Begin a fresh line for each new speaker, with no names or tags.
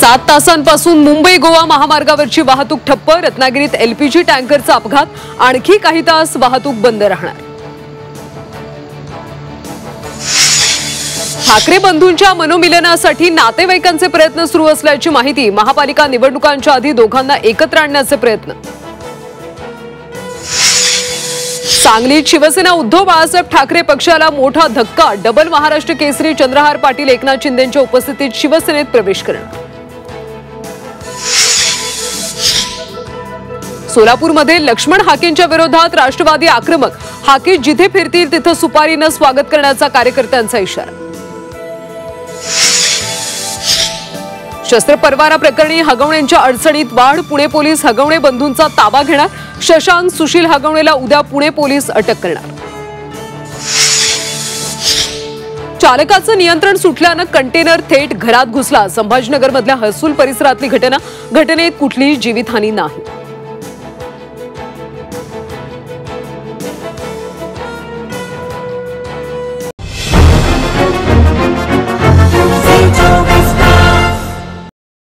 7 तासांपासून मुंबई गोवा महामार्गावरची वाहतूक ठप्प। रत्नागिरीत एलपीजी टँकरचा अपघात। आणखी काही तास वाहतूक बंद राहणार। ठाकरे बंधूंच्या मनोमिलनासाठी नातेवाईकांचे प्रयत्न सुरू असल्याची माहिती। महापालिका निवडणुकांच्या आधी दोघांना एकत्र आणण्याचे प्रयत्न। सांगलीत शिवसेना उद्धव बाळासाहेब ठाकरे पक्षाला मोठा धक्का। डबल महाराष्ट्र केसरी चंद्रहार पाटील एकनाथ शिंदेंच्या उपस्थितीत शिवसेनेत प्रवेश करणार। सोलापूरमध्ये लक्ष्मण हाकेंच्या विरोधात राष्ट्रवादी आक्रमक। हाके जिथे फिरतील तिथे सुपारीनं स्वागत करण्याचा कार्यकर्त्यांचा इशारा। शस्त्र परवाना प्रकरणी हगवणेंच्या अडचणीत वाढ। पुणे पोलीस हगवणे बंधूंचा ताबा घेणार। शशांक सुशील हगवणेला उद्या पुणे पोलीस अटक करणार। चालकाचं नियंत्रण सुटल्यानं कंटेनर थेट घरात घुसला। संभाजीनगरमधल्या हसूल परिसरातली घटना। घटनेत कुठलीही जीवितहानी नाही।